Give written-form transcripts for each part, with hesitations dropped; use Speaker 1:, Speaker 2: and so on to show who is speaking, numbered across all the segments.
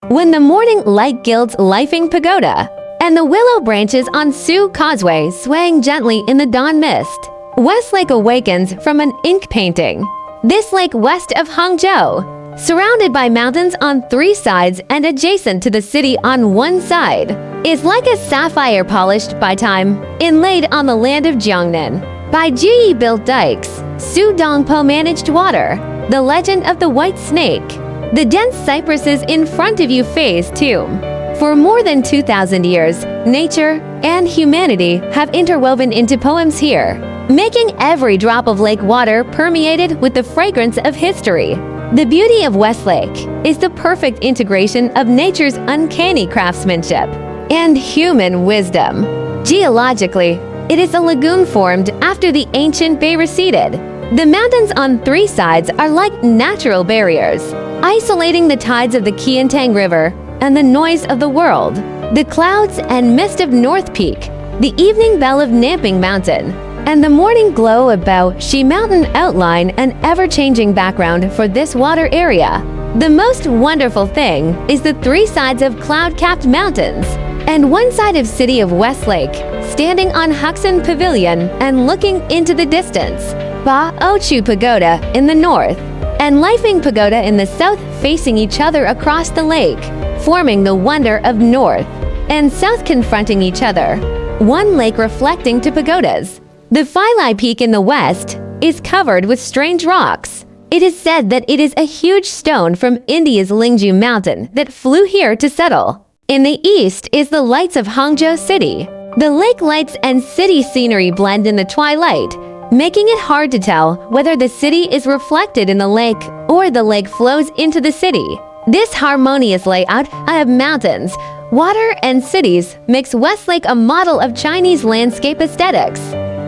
Speaker 1: When the morning light gilds Lifing Pagoda, and the willow branches on Sioux Causeway swaying gently in the dawn mist, Westlake awakens from an ink painting. This lake west of Hangzhou, surrounded by mountains on three sides and adjacent to the city on one side, is like a sapphire polished by time, inlaid on the land of Jiangnan. By Ji built dikes, Su Dongpo managed water, the legend of the white snake. The dense cypresses in front of you face tomb. For more than 2,000 years, nature and humanity have interwoven into poems here, making every drop of lake water permeated with the fragrance of history. The beauty of Westlake is the perfect integration of nature's uncanny craftsmanship and human wisdom. Geologically, it is a lagoon formed after the ancient bay receded. The mountains on three sides are like natural barriers, isolating the tides of the Qiantang River and the noise of the world. The clouds and mist of North Peak, the evening bell of Namping Mountain, and the morning glow of Bao Shi Mountain outline an ever-changing background for this water area. The most wonderful thing is the three sides of cloud-capped mountains, and one side of city of Westlake, standing on Huxon Pavilion and looking into the distance. Ba Ochu Pagoda in the north, and Lifing Pagoda in the south facing each other across the lake, forming the wonder of north and south confronting each other, one lake reflecting to pagodas. The Philai Peak in the west is covered with strange rocks. It is said that it is a huge stone from India's Lingju Mountain that flew here to settle. In the east is the lights of Hangzhou City. The lake lights and city scenery blend in the twilight, making it hard to tell whether the city is reflected in the lake or the lake flows into the city. This harmonious layout of mountains, water, and cities makes Westlake a model of Chinese landscape aesthetics.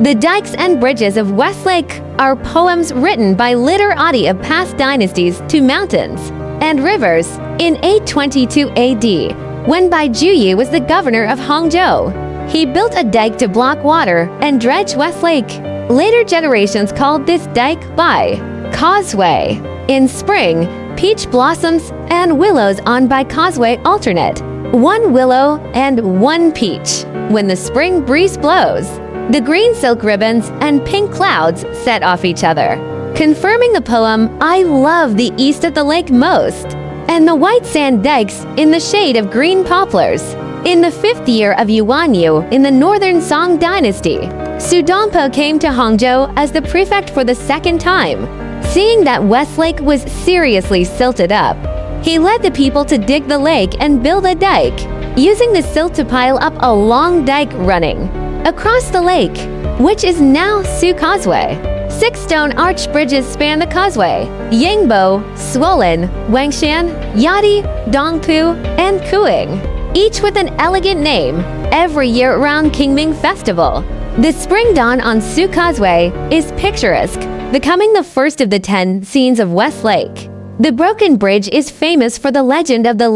Speaker 1: The dikes and bridges of Westlake are poems written by literati of past dynasties to mountains and rivers. In 822 AD, when Bai Juyi was the governor of Hangzhou, he built a dike to block water and dredge Westlake. Later generations called this dike Bai Causeway. In spring, peach blossoms and willows on Bai Causeway alternate, one willow and one peach. When the spring breeze blows, the green silk ribbons and pink clouds set off each other, confirming the poem I love the east of the lake most, and the white sand dikes in the shade of green poplars. In the 5th year of Yuanyu in the northern Song dynasty, Su Dongpo came to Hangzhou as the prefect for the second time. Seeing that Westlake was seriously silted up, he led the people to dig the lake and build a dike, using the silt to pile up a long dike running across the lake, which is now Sioux Causeway. 6 stone arch bridges span the causeway: Yangbo, Swollen, Wangshan, Yadi, Dongpu, and Kuing, each with an elegant name, every year-round Qingming festival. The spring dawn on Sioux Causeway is picturesque, becoming the first of the 10 scenes of Westlake. The broken bridge is famous for the legend of the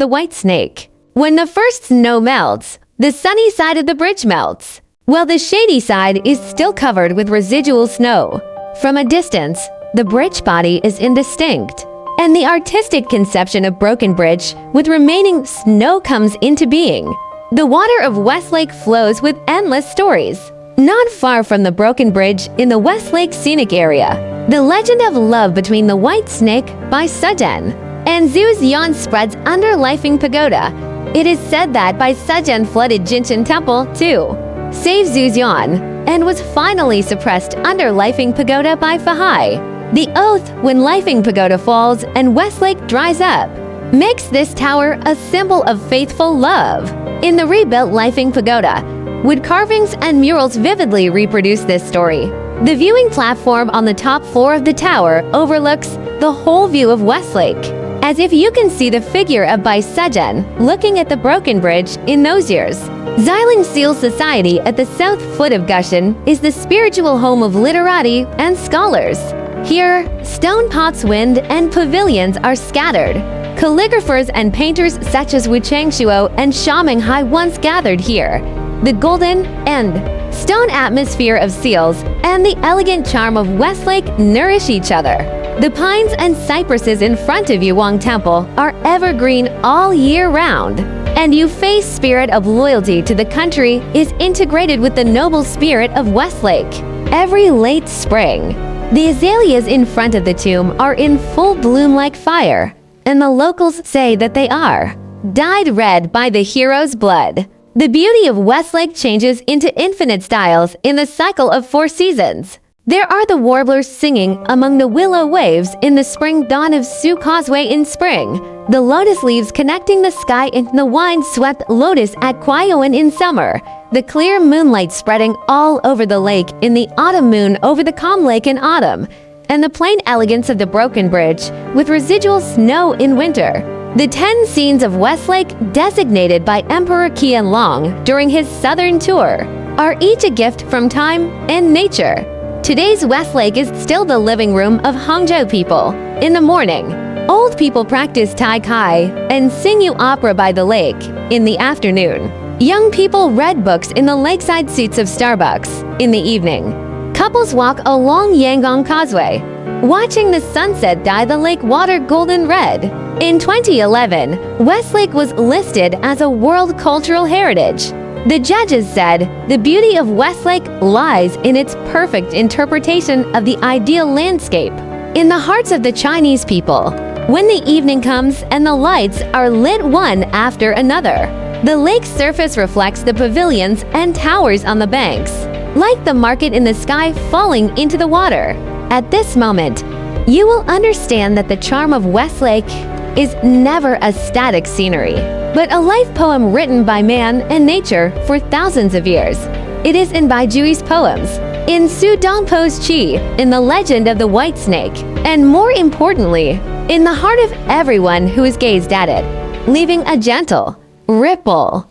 Speaker 1: white snake. When the first snow melts, the sunny side of the bridge melts, while the shady side is still covered with residual snow. From a distance, the bridge body is indistinct, and the artistic conception of broken bridge with remaining snow comes into being. The water of Westlake flows with endless stories. Not far from the broken bridge in the Westlake scenic area, the legend of love between the white snake Bai Suzhen and Zhu Zian spreads under Lifing Pagoda. It is said that Bai Suzhen flooded Jinshan Temple to save Zhu Zian and was finally suppressed under Lifing Pagoda by Fahai. The oath when Lifing Pagoda falls and Westlake dries up makes this tower a symbol of faithful love. In the rebuilt Lifing Pagoda, wood carvings and murals vividly reproduce this story. The viewing platform on the top floor of the tower overlooks the whole view of Westlake, as if you can see the figure of Bai Suzhen looking at the broken bridge in those years. Xiling Seal Society at the south foot of Gushan is the spiritual home of literati and scholars. Here, stone pots, wind, and pavilions are scattered. Calligraphers and painters such as Wu Changshuo and Xia Menghai once gathered here. The golden and stone atmosphere of seals and the elegant charm of Westlake nourish each other. The pines and cypresses in front of Yuang Temple are evergreen all year round. And Yufei's spirit of loyalty to the country is integrated with the noble spirit of Westlake. Every late spring, the azaleas in front of the tomb are in full bloom like fire, and the locals say that they are dyed red by the hero's blood. The beauty of Westlake changes into infinite styles in the cycle of 4 seasons. There are the warblers singing among the willow waves in the spring dawn of Sioux Causeway in spring, the lotus leaves connecting the sky in the wine-swept lotus at Quayoan in summer, the clear moonlight spreading all over the lake in the autumn moon over the calm lake in autumn, and the plain elegance of the broken bridge with residual snow in winter. The 10 scenes of Westlake, designated by Emperor Qianlong during his southern tour, are each a gift from time and nature. Today's Westlake is still the living room of Hangzhou people. In the morning, old people practice Tai Chi and sing you opera by the lake. In the afternoon, young people read books in the lakeside seats of Starbucks. In the evening, couples walk along Yangon Causeway, watching the sunset dye the lake water golden red. In 2011, Westlake was listed as a World Cultural Heritage. The judges said the beauty of Westlake lies in its perfect interpretation of the ideal landscape. In the hearts of the Chinese people, when the evening comes and the lights are lit one after another, the lake's surface reflects the pavilions and towers on the banks, like the market in the sky falling into the water. At this moment, you will understand that the charm of Westlake is never a static scenery, but a life poem written by man and nature for thousands of years. It is in Baijui's poems, in Su Dongpo's Qi, in the legend of the White Snake, and more importantly, in the heart of everyone who has gazed at it, leaving a gentle ripple